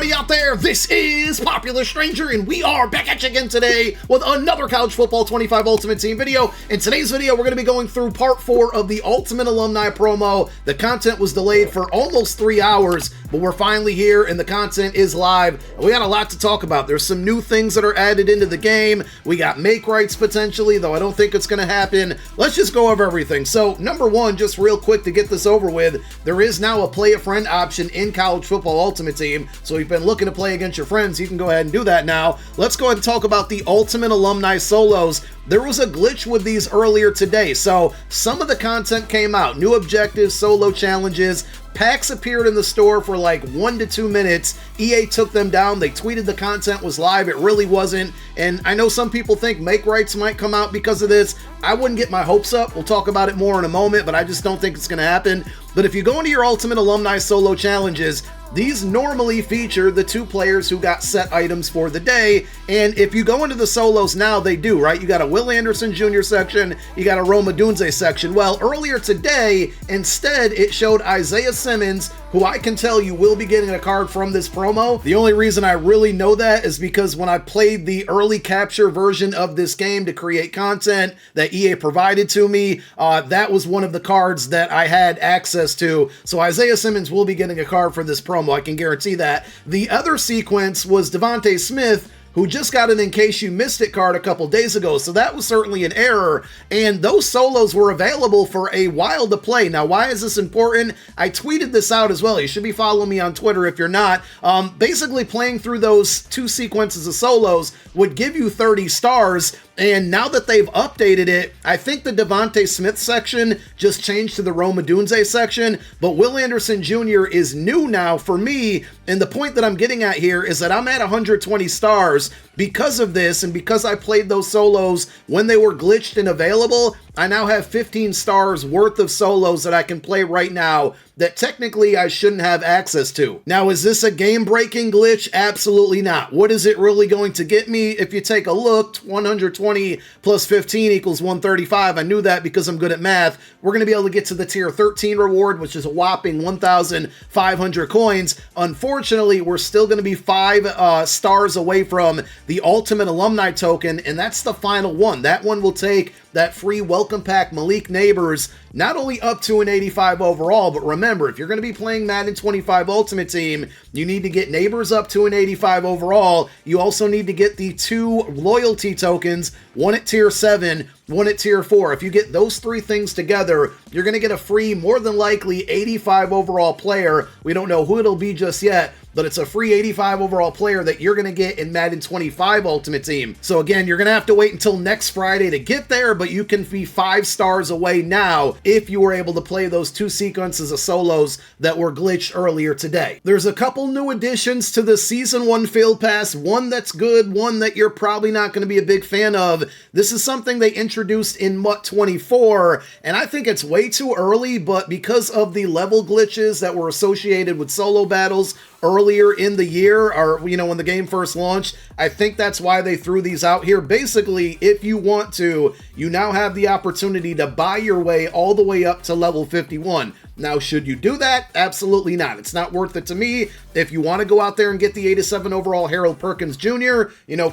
everybody out there? This is Popular Stranger, and we are back at you again today with another College Football 25 Ultimate Team video. In today's video, we're going to be going through part 4 of the Ultimate Alumni promo. The content was delayed for almost 3 hours, but we're finally here, and the content is live. And we got a lot to talk about. There's some new things that are added into the game. We got make rights potentially, though I don't think it's going to happen. Let's just go over everything. So, number one, just real quick to get this over with, there is now a play a friend option in College Football Ultimate Team. So if you've been looking to play against your friends, you can go ahead and do that now. Let's go ahead and talk about the Ultimate Alumni Solos. There was a glitch with these earlier today. So some of the content came out. New objectives, solo challenges. Packs appeared in the store for like 1 to 2 minutes. EA took them down. They tweeted the content was live. It really wasn't. And I know some people think make rights might come out because of this. I wouldn't get my hopes up. We'll talk about it more in a moment, but I just don't think it's going to happen. But if you go into your Ultimate Alumni Solo Challenges, these normally feature the 2 players who got set items for the day, and if you go into the solos now, they do, right? You got a Will Anderson Jr. section, you got a Rome Odunze section. Well, earlier today, instead, it showed Isaiah Simmons, who I can tell you will be getting a card from this promo. The only reason I really know that is because when I played the early capture version of this game to create content that EA provided to me, that was one of the cards that I had access to. So Isaiah Simmons will be getting a card for this promo. I can guarantee that. The other sequence was Devontae Smith, who just got an In Case You Missed It card a couple days ago, so that was certainly an error, and those solos were available for a while to play. Now, why is this important? I tweeted this out as well. You should be following me on Twitter if you're not. Basically, playing through those 2 sequences of solos would give you 30 stars, and now that they've updated it, I think the Devontae Smith section just changed to the Rome Odunze section, but Will Anderson Jr. is new now for me, and the point that I'm getting at here is that I'm at 120 stars because of this, and because I played those solos when they were glitched and available. I now have 15 stars worth of solos that I can play right now that technically I shouldn't have access to. Now, is this a game-breaking glitch? Absolutely not. What is it really going to get me? If you take a look, 120 plus 15 equals 135. I knew that because I'm good at math. We're going to be able to get to the tier 13 reward, which is a whopping 1,500 coins. Unfortunately, we're still going to be 5 stars away from the Ultimate Alumni token, and that's the final one. That one will take that free welcome pack Malik Neighbors, not only up to an 85 overall, but remember, if you're going to be playing Madden 25 Ultimate Team, you need to get Neighbors up to an 85 overall. You also need to get the 2 loyalty tokens, one at tier 7, one at tier 4. If you get those 3 things together, you're going to get a free, more than likely, 85 overall player. We don't know who it'll be just yet, but it's a free 85 overall player that you're going to get in Madden 25 Ultimate Team. So again, you're going to have to wait until next Friday to get there, but you can be 5 stars away now if you were able to play those 2 sequences of solos that were glitched earlier today. There's a couple new additions to the Season 1 Field Pass, one that's good, one that you're probably not going to be a big fan of. This is something they introduced in MUT 24, and I think it's way too early, but because of the level glitches that were associated with solo battles earlier in the year, or when the game first launched, I think that's why they threw these out here. Basically, if you want to, you now have the opportunity to buy your way all the way up to level 51. Now, should you do that? Absolutely not. It's not worth it to me. If you want to go out there and get the 87 overall Harold Perkins Jr.,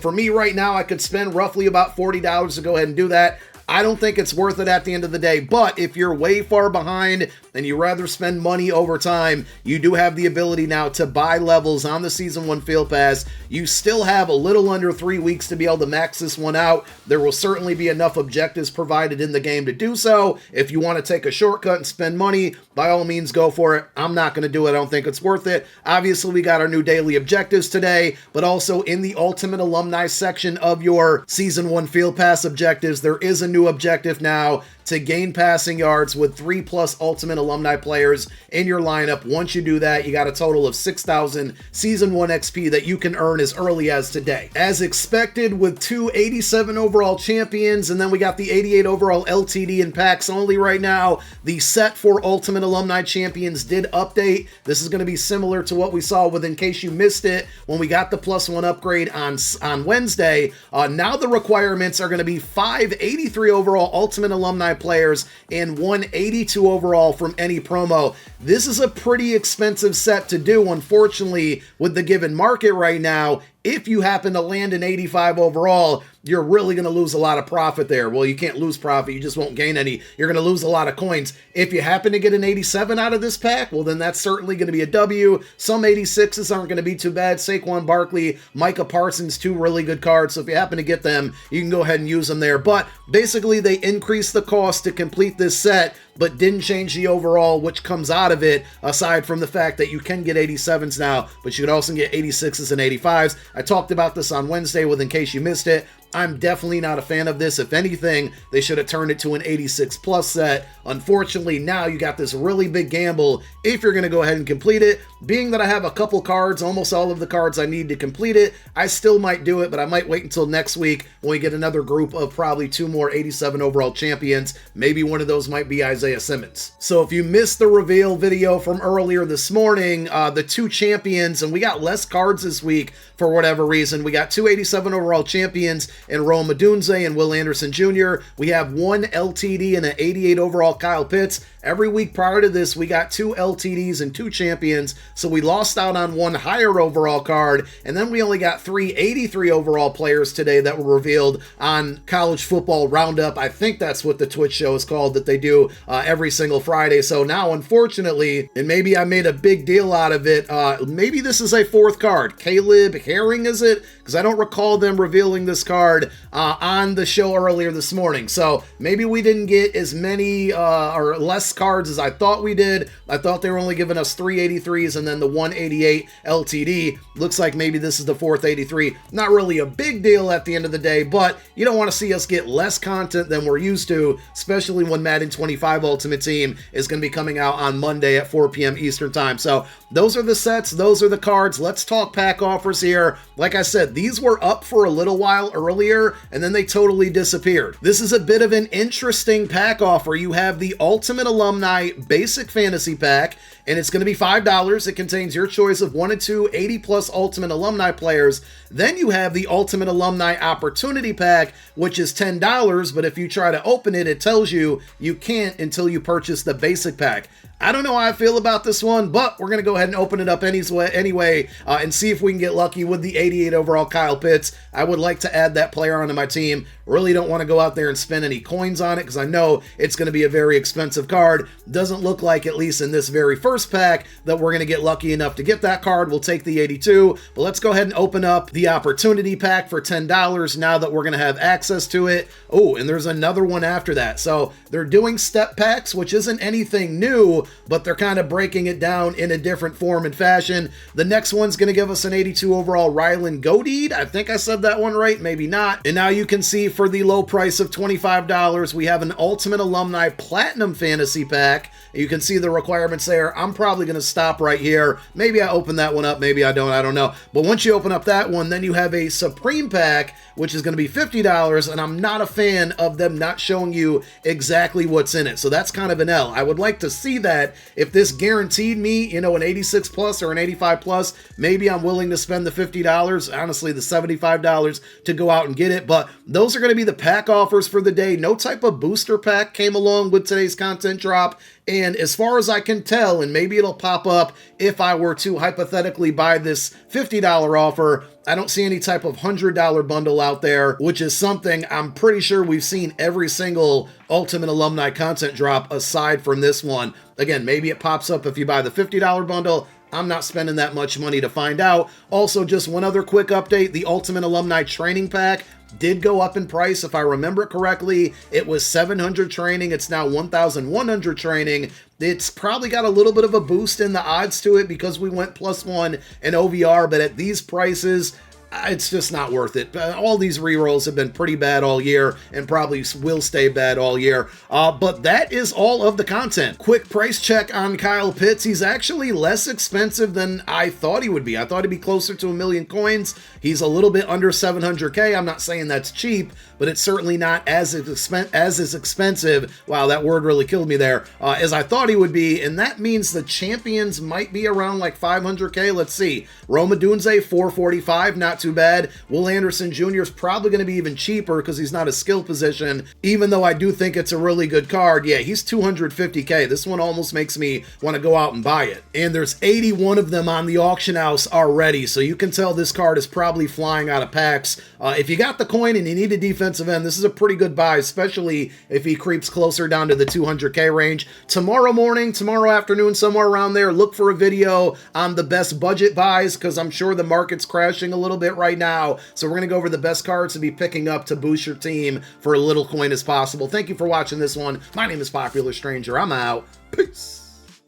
for me right now, I could spend roughly about $40 to go ahead and do that. I don't think it's worth it at the end of the day, but if you're way far behind and you rather spend money over time, you do have the ability now to buy levels on the Season 1 Field Pass. You still have a little under 3 weeks to be able to max this one out. There will certainly be enough objectives provided in the game to do so. If you want to take a shortcut and spend money, by all means, go for it. I'm not going to do it. I don't think it's worth it. Obviously, we got our new daily objectives today, but also in the Ultimate Alumni section of your Season 1 Field Pass objectives, there is a new objective now to gain passing yards with 3+ Ultimate Alumni players in your lineup. Once you do that, you got a total of 6,000 Season 1 XP that you can earn as early as today. As expected, with 2 87 overall champions, and then we got the 88 overall LTD in packs only right now. The set for Ultimate Alumni champions did update. This is going to be similar to what we saw with In Case You Missed It when we got the +1 upgrade on Wednesday. Now the requirements are going to be 5 83 overall Ultimate Alumni players, and 182 overall from any promo. This is a pretty expensive set to do, unfortunately, with the given market right now. If you happen to land an 85 overall, you're really going to lose a lot of profit there. Well, you can't lose profit, you just won't gain any. You're going to lose a lot of coins. If you happen to get an 87 out of this pack, well, then that's certainly going to be a W. Some 86s aren't going to be too bad. Saquon Barkley, Micah Parsons, 2 really good cards. So if you happen to get them, you can go ahead and use them there. But basically, they increased the cost to complete this set, but didn't change the overall, which comes out of it, aside from the fact that you can get 87s now, but you could also get 86s and 85s. I talked about this on Wednesday with In Case You Missed It. I'm definitely not a fan of this. If anything, they should have turned it to an 86 plus set. Unfortunately, now you got this really big gamble if you're going to go ahead and complete it. Being that I have a couple cards, almost all of the cards I need to complete it, I still might do it, but I might wait until next week when we get another group of probably 2 more 87 overall champions. Maybe one of those might be Isaiah Simmons. So if you missed the reveal video from earlier this morning, the 2 champions, and we got less cards this week for whatever reason. We got 2 87 overall champions and Rome Odunze and Will Anderson Jr. We have 1 LTD and an 88 overall Kyle Pitts. Every week prior to this, we got 2 LTDs and 2 champions, so we lost out on 1 higher overall card, and then we only got 3 83 overall players today that were revealed on College Football Roundup. I think that's what the Twitch show is called that they do every single Friday. So now, unfortunately, and maybe I made a big deal out of it, maybe this is a 4th card. Caleb Herring, is it? Because I don't recall them revealing this card on the show earlier this morning. So maybe we didn't get as many or less cards as I thought we did. I thought they were only giving us 3 83s and then the 188 LTD. Looks like maybe this is the 4th 83. Not really a big deal at the end of the day, but you don't want to see us get less content than we're used to, especially when Madden 25 Ultimate Team is going to be coming out on Monday at 4 p.m. Eastern Time. So those are the sets, those are the cards. Let's talk pack offers here. Like I said, these were up for a little while earlier, and then they totally disappeared. This is a bit of an interesting pack offer. You have the Ultimate Alumni Basic Fantasy Pack, and it's going to be $5. It contains your choice of 1 and 2 80-plus Ultimate Alumni players. Then you have the Ultimate Alumni Opportunity Pack, which is $10, but if you try to open it, it tells you you can't until you purchase the Basic Pack. I don't know how I feel about this one, but we're going to go ahead and open it up anyway and see if we can get lucky with the 88 overall Kyle Pitts. I would like to add that player onto my team. Really don't want to go out there and spend any coins on it because I know it's going to be a very expensive card. Doesn't look like, at least in this very first pack, that we're going to get lucky enough to get that card. We'll take the 82, but let's go ahead and open up the Opportunity Pack for $10 now that we're going to have access to it. Oh, and there's another one after that. So they're doing step packs, which isn't anything new, but they're kind of breaking it down in a different form and fashion. The next one's going to give us an 82 overall Rylan Godeed. I think I said that one right, maybe not. And now you can see for the low price of $25, we have an Ultimate Alumni Platinum Fantasy Pack. You can see the requirements there. I'm probably going to stop right here. Maybe I open that one up, maybe I don't know. But once you open up that one, then you have a Supreme Pack, which is going to be $50, and I'm not a fan of them not showing you exactly what's in it. So that's kind of an L. I would like to see that. If this guaranteed me, you know, an 86 plus or an 85 plus, maybe I'm willing to spend the $50, honestly the $75 to go out and get it. But those are going to be the pack offers for the day. No type of booster pack came along with today's content drop. And as far as I can tell, and maybe it'll pop up if I were to hypothetically buy this $50 offer, I don't see any type of $100 bundle out there, which is something I'm pretty sure we've seen every single Ultimate Alumni content drop aside from this one. Again, maybe it pops up if you buy the $50 bundle. I'm not spending that much money to find out. Also, just one other quick update, the Ultimate Alumni Training Pack did go up in price. If I remember it correctly, it was 700 training. It's now 1,100 training. It's probably got a little bit of a boost in the odds to it because we went +1 in OVR, but at these prices, it's just not worth it. All these rerolls have been pretty bad all year and probably will stay bad all year. But that is all of the content. Quick price check on Kyle Pitts. He's actually less expensive than I thought he would be. I thought he'd be closer to 1 million coins. He's a little bit under 700K. I'm not saying that's cheap, but it's certainly not as expensive. Wow, that word really killed me there. As I thought he would be, and that means the champions might be around like 500K. Let's see. Rome Odunze, 445, not not too bad. Will Anderson Jr. is probably going to be even cheaper because he's not a skill position, even though I do think it's a really good card. Yeah, he's 250K. This one almost makes me want to go out and buy it. And there's 81 of them on the auction house already, so you can tell this card is probably flying out of packs. If you got the coin and you need a defensive end, this is a pretty good buy, especially if he creeps closer down to the 200K range. Tomorrow morning, tomorrow afternoon, somewhere around there, look for a video on the best budget buys, because I'm sure the market's crashing a little bit right now. So we're going to go over the best cards to be picking up to boost your team for a little coin as possible. Thank you for watching this one. My name is Popular Stranger. I'm out. Peace.